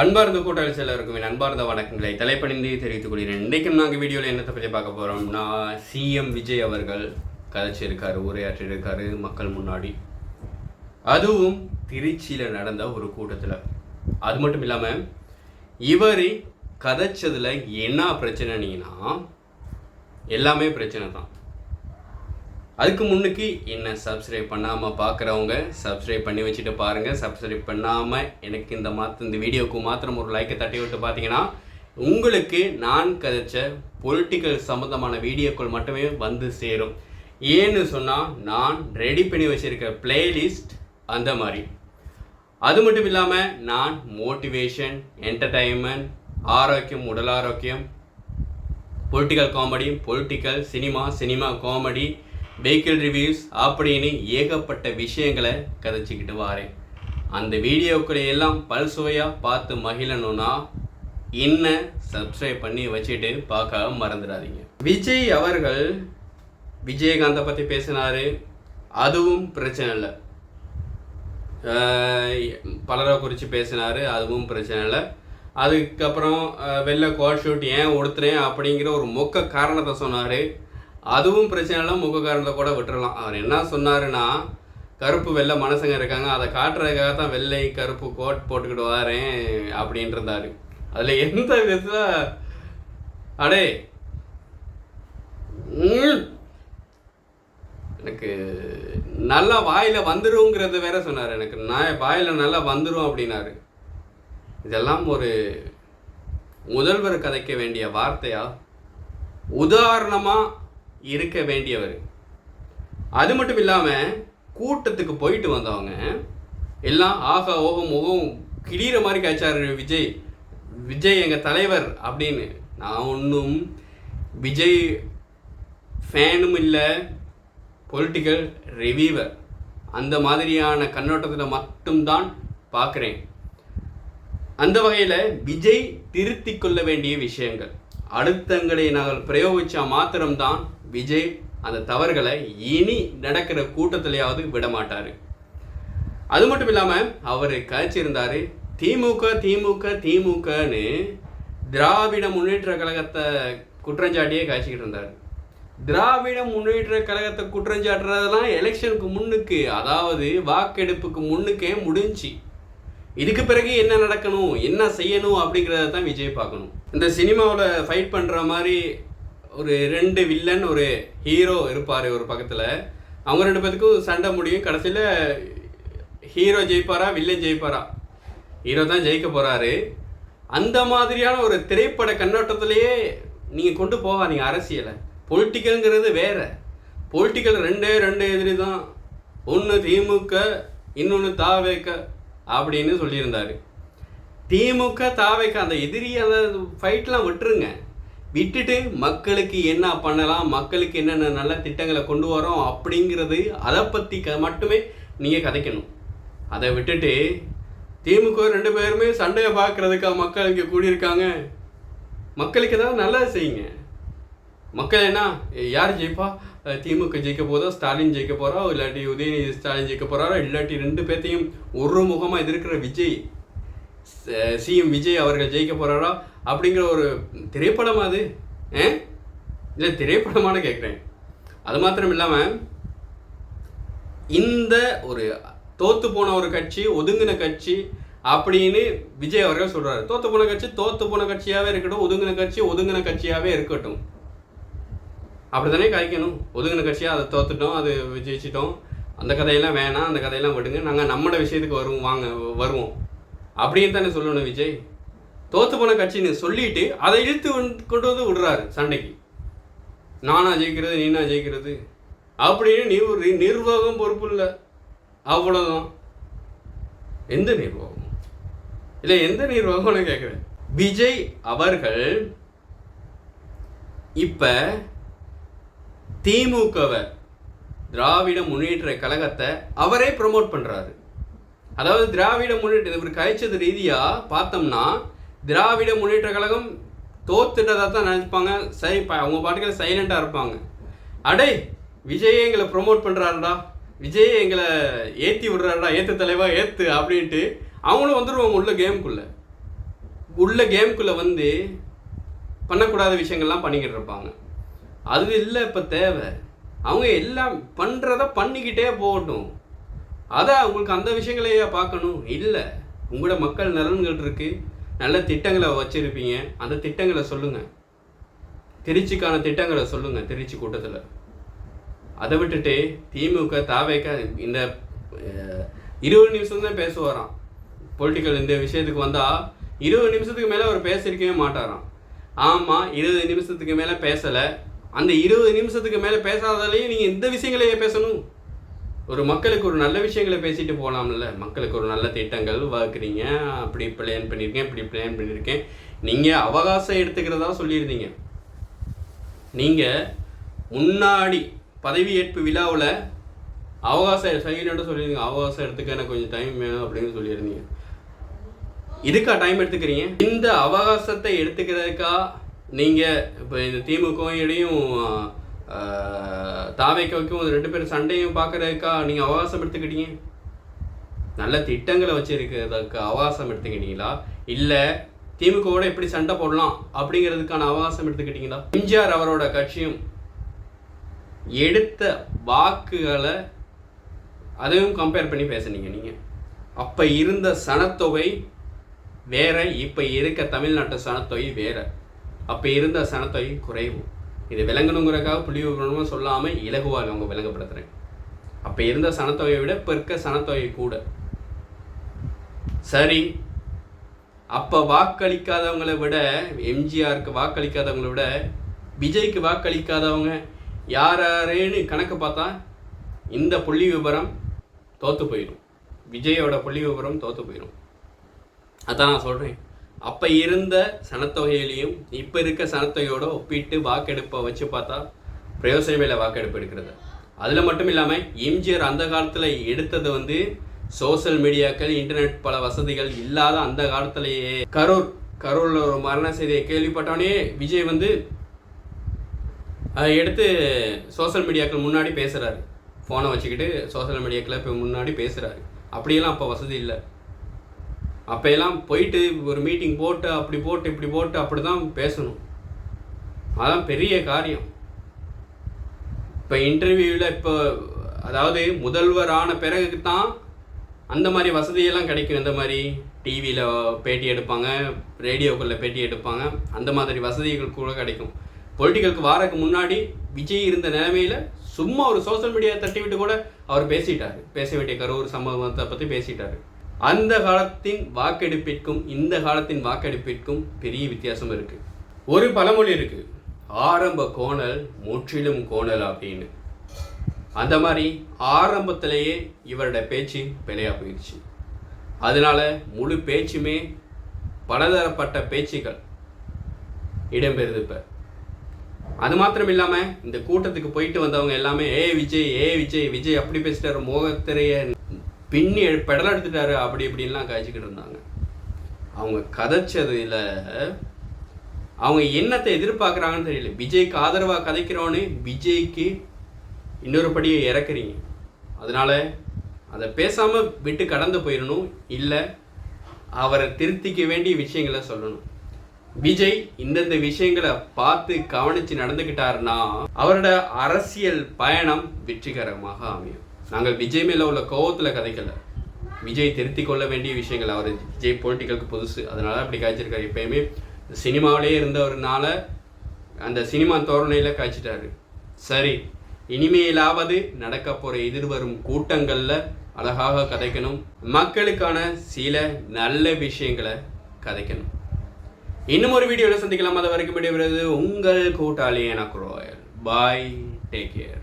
அன்பார்ந்த கூட்டாளி செல்லருக்கும் என் அன்பார்ந்த வணக்கங்களை தலைப்பணிந்து தெரிவித்துக் கொள்கிறேன். இன்றைக்கும் நாங்கள் வீடியோவில் என்னத்தை பற்றி பார்க்க போகிறோம்னா, சிஎம் விஜய் அவர்கள் கதைச்சிருக்காரு, உரையாற்றிருக்காரு மக்கள் முன்னாடி. அதுவும் திருச்சியில் நடந்த ஒரு கூட்டத்தில். அது மட்டும் இல்லாமல் இவர் கதைச்சதில் என்ன பிரச்சனைனா எல்லாமே பிரச்சனை தான். அதுக்கு முன்னுக்கு என்ன சப்ஸ்கிரைப் பண்ணாமல் பார்க்குறவங்க சப்ஸ்கிரைப் பண்ணி வச்சுட்டு பாருங்கள். சப்ஸ்கிரைப் பண்ணாமல் எனக்கு இந்த வீடியோவுக்கு மாத்திரம் ஒரு லைக்கை தட்டி விட்டு பார்த்தீங்கன்னா உங்களுக்கு நான் கதைச்ச பொலிட்டிக்கல் சம்மந்தமான வீடியோக்கள் மட்டுமே வந்து சேரும். ஏன்னு சொன்னால் நான் ரெடி பண்ணி வச்சுருக்க பிளேலிஸ்ட் அந்த மாதிரி. அது மட்டும் இல்லாமல் நான் மோட்டிவேஷன், என்டர்டைன்மெண்ட், ஆரோக்கியம், உடல் ஆரோக்கியம், political comedy, political cinema comedy, vehicle reviews அப்படின்னு ஏகப்பட்ட விஷயங்களை கதைச்சிக்கிட்டு வாரேன். அந்த வீடியோக்களை எல்லாம் பல்சுவையாக பார்த்து மகிழணும்னா என்ன சப்ஸ்கிரைப் பண்ணி வச்சுட்டு பார்க்க மறந்துடாதீங்க. விஜய் அவர்கள் விஜயகாந்தை பற்றி பேசினார், அதுவும் பிரச்சனை இல்லை. பலரை குறித்து பேசினார், அதுவும் பிரச்சனை இல்லை. அதுக்கப்புறம் வெளில கோட் ஷூட் ஏன் உடுத்துறேன் அப்படிங்கிற ஒரு மொக்க காரணத்தை சொன்னார், அதுவும் பிரச்சனை இல்லை. முக காரணத்தை கூட விட்டுறலாம். அவர் என்ன சொன்னாருன்னா, கருப்பு வெள்ளை மனசுங்க இருக்காங்க, அதை காட்டுறதுக்காக தான் வெள்ளை கருப்பு கோட் போட்டுக்கிட்டு வரேன் அப்படின்ட்டு இருந்தார். அதில் எந்த விதத்தில் அடே எனக்கு நல்லா வாயில் வந்துருங்கிறது வேற சொன்னார். எனக்கு நான் வாயில் நல்லா வந்துடும் அப்படின்னாரு. இதெல்லாம் ஒரு முதல்வர் கதைக்க வேண்டிய வார்த்தையா? உதாரணமாக இருக்க வேண்டியவர். அது மட்டும் இல்லாமல் கூட்டத்துக்கு போயிட்டு வந்தவங்க எல்லாம் ஆகா ஓகம் முகம் கிளிகிற மாதிரி காய்ச்சாரு விஜய் எங்கள் தலைவர் அப்படின்னு. நான் ஒன்றும் விஜய் ஃபேனும் இல்லை, பொலிட்டிக்கல் ரிவ்யூவர். அந்த மாதிரியான கண்ணோட்டத்தில் மட்டும்தான் பார்க்குறேன். அந்த வகையில் விஜய் திருத்தி கொள்ள வேண்டிய விஷயங்கள், அடுத்தங்களை நாங்கள் பிரயோகிச்சா மாத்திரம்தான் விஜய் அந்த தவறுகளை இனி நடக்கிற கூட்டத்திலேயாவது விட மாட்டார். அது மட்டும் இல்லாமல் அவர் கழிச்சிருந்தார், திமுகன்னு திராவிட முன்னேற்ற கழகத்தை குற்றஞ்சாட்டியே காய்ச்சிக்கிட்டு இருந்தார். திராவிட முன்னேற்ற கழகத்தை குற்றஞ்சாட்டுறதெல்லாம் எலெக்ஷனுக்கு முன்னுக்கு, அதாவது வாக்கெடுப்புக்கு முன்னுக்கே முடிஞ்சு. இதுக்கு பிறகு என்ன நடக்கணும், என்ன செய்யணும் அப்படிங்கிறத தான் விஜய் பார்க்கணும். இந்த சினிமாவில் ஃபைட் பண்ணுற மாதிரி ஒரு 2 வில்லன் ஒரு ஹீரோ இருப்பார் ஒரு பக்கத்தில். அவங்க 2 பேத்துக்கும் சண்டை முடியும். கடைசியில் ஹீரோ ஜெயிப்பாரா வில்லன் ஜெயிப்பாரா? ஹீரோ தான் ஜெயிக்க போகிறாரு. அந்த மாதிரியான ஒரு திரைப்பட கண்ணோட்டத்திலேயே நீங்கள் கொண்டு போகாதீங்க அரசியலை. பொலிட்டிக்கல்ங்கிறது வேறு. பொலிட்டிக்கல் 2 எதிரி தான். ஒன்று திமுக, இன்னொன்று தாவேக அப்படின்னு சொல்லியிருந்தார். திமுக தாவேக அந்த எதிரி அந்த ஃபைட்லாம் விட்டுருங்க. விட்டுட்டு மக்களுக்கு என்ன பண்ணலாம், மக்களுக்கு என்னென்ன நல்ல திட்டங்களை கொண்டு வரோம் அப்படிங்கிறது அதை பற்றி மட்டுமே நீங்கள் கதைக்கணும். அதை விட்டுட்டு திமுக 2 பேருமே சண்டையை பார்க்குறதுக்காக மக்கள் இங்கே கூடியிருக்காங்க. மக்களுக்கு ஏதாவது நல்லது செய்யுங்க. மக்கள் என்ன யார் ஜெயிப்பா, திமுக ஜெயிக்க போதோ, ஸ்டாலின் ஜெயிக்க போகிறா, இல்லாட்டி உதயநிதி ஸ்டாலின் ஜெயிக்க போகிறாரோ, இல்லாட்டி 2 பேர்த்தையும் ஒரு முகமாக எதிர்க்கிற விஜய் சிஎம் விஜய் அவர்கள் ஜெயிக்க போகிறாரா அப்படிங்கிற ஒரு திரைப்படம் அது இல்லை திரைப்படமான கேட்குறேன். அது மாத்திரம் இல்லாமல் இந்த ஒரு தோற்று போன ஒரு கட்சி, ஒதுங்கின கட்சி அப்படின்னு விஜய் அவர்கள் சொல்கிறாரு. தோற்று போன கட்சியாகவே இருக்கட்டும், ஒதுங்கின கட்சியாகவே இருக்கட்டும். அப்படி தானே காய்க்கணும். ஒதுங்கின கட்சியாக அதை தோற்றுட்டோம், அது ஜெயிச்சிட்டோம், அந்த கதையெல்லாம் வேணாம், அந்த கதையெல்லாம் விடுங்க, நாங்கள் நம்மளோட விஷயத்துக்கு வருவோம் அப்படின்னு தானே சொல்லணும். விஜய் தோற்று போன கட்சின்னு சொல்லிட்டு அதை இழுத்து கொண்டு வந்து விடுறாரு சண்டைக்கு. நானா ஜெயிக்கிறது, நீனா ஜெயிக்கிறது அப்படின்னு நிர்வாகம் பொறுப்பு இல்லை. அவ்வளோதான். எந்த நிர்வாகம் இல்லை, எந்த நிர்வாகம்னு கேட்குறேன். விஜய் அவர்கள் இப்போ திமுகவை, திராவிட முன்னேற்ற கழகத்தை அவரே ப்ரமோட் பண்ணுறாரு. அதாவது திராவிட முன்னேற்ற இவர் கழிச்சது ரீதியாக பார்த்தோம்னா திராவிட முன்னேற்ற கழகம் தோத்துட்டதாக தான் நினைப்பாங்க. சரி, அவங்க பாட்டுக்கு சைலண்டாக இருப்பாங்க. அடே விஜயே எங்களை ப்ரொமோட் பண்ணுறாருடா, விஜய் எங்களை ஏற்றி விடுறாருடா, ஏற்று தலைவா ஏற்று அப்படின்ட்டு அவங்களும் வந்துடுவாங்க உள்ள கேமுக்குள்ளே. உள்ள கேமுக்குள்ளே வந்து பண்ணக்கூடாத விஷயங்கள்லாம் பண்ணிக்கிட்டு இருப்பாங்க. அது இல்லை இப்போ தேவை. அவங்க எல்லாம் பண்ணுறத பண்ணிக்கிட்டே போகட்டும். அதான் உங்களுக்கு அந்த விஷயங்களையே பார்க்கணும். இல்லை, உங்களோட மக்கள் நலன்கள் இருக்குது, நல்ல திட்டங்களை வச்சுருப்பீங்க, அந்த திட்டங்களை சொல்லுங்கள். திருச்சிக்கான திட்டங்களை சொல்லுங்கள் திருச்சி கூட்டத்தில். அதை விட்டுட்டு திமுக தாவேக்க இந்த 20 நிமிஷம் தான் பேசுவாராம். பொலிட்டிக்கல் இந்த விஷயத்துக்கு வந்தால் 20 நிமிஷத்துக்கு மேலே அவர் பேசியிருக்கவே மாட்டாராம். ஆமாம், 20 நிமிஷத்துக்கு மேலே பேசலை. அந்த 20 நிமிஷத்துக்கு மேலே பேசாதாலேயே நீங்கள் இந்த விஷயங்களையே பேசணும். ஒரு மக்களுக்கு ஒரு நல்ல விஷயங்களை பேசிட்டு போகலாம்ல. மக்களுக்கு ஒரு நல்ல திட்டங்கள் வகுக்கிறீங்க, அப்படி பிளான் பண்ணியிருக்கேன், இப்படி பிளான் பண்ணியிருக்கேன். நீங்கள் அவகாசம் எடுத்துக்கிறதா சொல்லியிருந்தீங்க. நீங்கள் முன்னாடி பதவியேற்பு விழாவில் அவகாசம் செய்யணும்னு சொல்லியிருந்தீங்க. அவகாசம் எடுத்துக்க எனக்கு கொஞ்சம் டைம் வேணும் அப்படின்னு சொல்லியிருந்தீங்க. இதுக்கா டைம் எடுத்துக்கிறீங்க? இந்த அவகாசத்தை எடுத்துக்கிறதுக்கா நீங்கள் இப்போ இந்த திமுகவையும் தாவேக்காவுக்கும் 2 பேரும் சண்டையும் பார்க்குறதுக்கா நீங்கள் அவகாசம் எடுத்துக்கிட்டீங்க? நல்ல திட்டங்களை வச்சுருக்கிறதுக்கு அவகாசம் எடுத்துக்கிட்டீங்களா, இல்லை திமுகவோட எப்படி சண்டை போடலாம் அப்படிங்கிறதுக்கான அவகாசம் எடுத்துக்கிட்டீங்களா? எம்ஜிஆர் அவரோட கட்சியும் எடுத்த வாக்குகளை அதையும் கம்பேர் பண்ணி பேசுனீங்க நீங்கள். அப்போ இருந்த சனத்தொகை வேற, இப்போ இருக்க தமிழ்நாட்டு சனத்தொகை வேற. அப்போ இருந்த சனத்தொகை குறைவு. இது விளங்கணுங்கிறக்காக புள்ளி விவரமாக சொல்லாமல் இலகுவாக அவங்க விளங்கப்படுத்துகிறேன். அப்போ இருந்த சனத்தொகையை விட இப்போ இருக்க சனத்தொகை கூட. சரி, அப்போ வாக்களிக்காதவங்களை விட, எம்ஜிஆருக்கு வாக்களிக்காதவங்களை விட விஜய்க்கு வாக்களிக்காதவங்க யாரேன்னு கணக்கு பார்த்தா இந்த புள்ளி விவரம் தோற்று போயிடும். விஜயோட புள்ளி விவரம் தோற்று போயிடும். அதான் நான் சொல்கிறேன். அப்போ இருந்த சனத்தொகையிலையும் இப்போ இருக்க சனத்தொகையோட ஒப்பிட்டு வாக்கெடுப்பை வச்சு பார்த்தா பிரயோசனம் இல்லை வாக்கெடுப்பு எடுக்கிறது. அதில் மட்டும் இல்லாமல் எம்ஜிஆர் அந்த காலத்தில் எடுத்தது சோசியல் மீடியாக்கள், இன்டர்நெட் பல வசதிகள் இல்லாத அந்த காலத்திலேயே கரூரில் ஒரு மரண செய்தியை கேள்விப்பட்டவனே விஜய் அதை எடுத்து சோசியல் மீடியாக்கள் முன்னாடி பேசுகிறாரு. ஃபோனை வச்சுக்கிட்டு சோசியல் மீடியாக்களை இப்போ முன்னாடி பேசுகிறாரு. அப்படியெல்லாம் அப்போ வசதி இல்லை. அப்போயெல்லாம் போயிட்டு ஒரு மீட்டிங் போட்டு அப்படி போட்டு இப்படி போட்டு அப்படி தான் பேசணும். அதான் பெரிய காரியம். இப்போ இன்டர்வியூவில் இப்போ அதாவது முதல்வரான பிறகு தான் அந்த மாதிரி வசதியெல்லாம் கிடைக்கும். இந்த மாதிரி டிவியில் பேட்டி எடுப்பாங்க, ரேடியோக்களில் பேட்டி எடுப்பாங்க, அந்த மாதிரி வசதிகள் கூட கிடைக்கும். பொலிட்டிக்கலுக்கு வாரக்கு முன்னாடி விஜய் இருந்த நிலைமையில் சும்மா ஒரு சோசியல் மீடியா தட்டி விட்டு கூட அவர் பேசிட்டார். பேச வேண்டிய கரூர் சம்பவத்தை பற்றி பேசிட்டார். அந்த காலத்தின் வாக்கெடுப்பிற்கும் இந்த காலத்தின் வாக்கெடுப்பிற்கும் பெரிய வித்தியாசம் இருக்குது. ஒரு பழமொழி இருக்குது, ஆரம்ப கோணல் முற்றிலும் கோணல் அப்படின்னு. அந்த மாதிரி ஆரம்பத்திலேயே இவரோட பேச்சு பிழையாக போயிடுச்சு. அதனால முழு பேச்சுமே பலதரப்பட்ட பேச்சுக்கள் இடம்பெறுது. இப்போ அது மாத்திரம் இல்லாமல் இந்த கூட்டத்துக்கு போயிட்டு வந்தவங்க எல்லாமே விஜய் விஜய் விஜய் அப்படி பேசிட்டாரு, மோகத்திரைய பின்னி பெடல் எடுத்துட்டாரு, அப்படி இப்படின்லாம் காய்ச்சிக்கிட்டு இருந்தாங்க. அவங்க கதைச்சதுல அவங்க என்னத்தை எதிர்பார்க்குறாங்கன்னு தெரியல. விஜய்க்கு ஆதரவாக கதைக்கிறோன்னு விஜய்க்கு இன்னொரு படியை இறக்குறீங்க. அதனால் அதை பேசாமல் விட்டு கடந்து போயிடணும், இல்லை அவரை திருத்திக்க வேண்டிய விஷயங்களை சொல்லணும். விஜய் இந்தந்த விஷயங்களை பார்த்து கவனித்து நடந்துக்கிட்டாருன்னா அவரோட அரசியல் பயணம் வெற்றிகரமாக அமையும். நாங்கள் விஜய் மேலே உள்ள கோவத்தில் கதைக்கலை. விஜய் திருத்தி கொள்ள வேண்டிய விஷயங்கள், அவர் விஜய் பொலிட்டிக்கலுக்கு புதுசு, அதனால அப்படி காய்ச்சிருக்காரு. எப்பயுமே சினிமாவிலே இருந்தவர்னால அந்த சினிமா தோரணையில் காய்ச்சிட்டாரு. சரி, இனிமேலாவது நடக்க போகிற எதிர்வரும் கூட்டங்களில் அழகாக கதைக்கணும், மக்களுக்கான சில நல்ல விஷயங்களை கதைக்கணும். இன்னும் ஒரு வீடியோவில் சந்திக்கலாம். அது வரைக்கும் விடைபெறுவது உங்கள் கூட்டாளி எனக்கு ராயல். பாய், டேக் கேர்.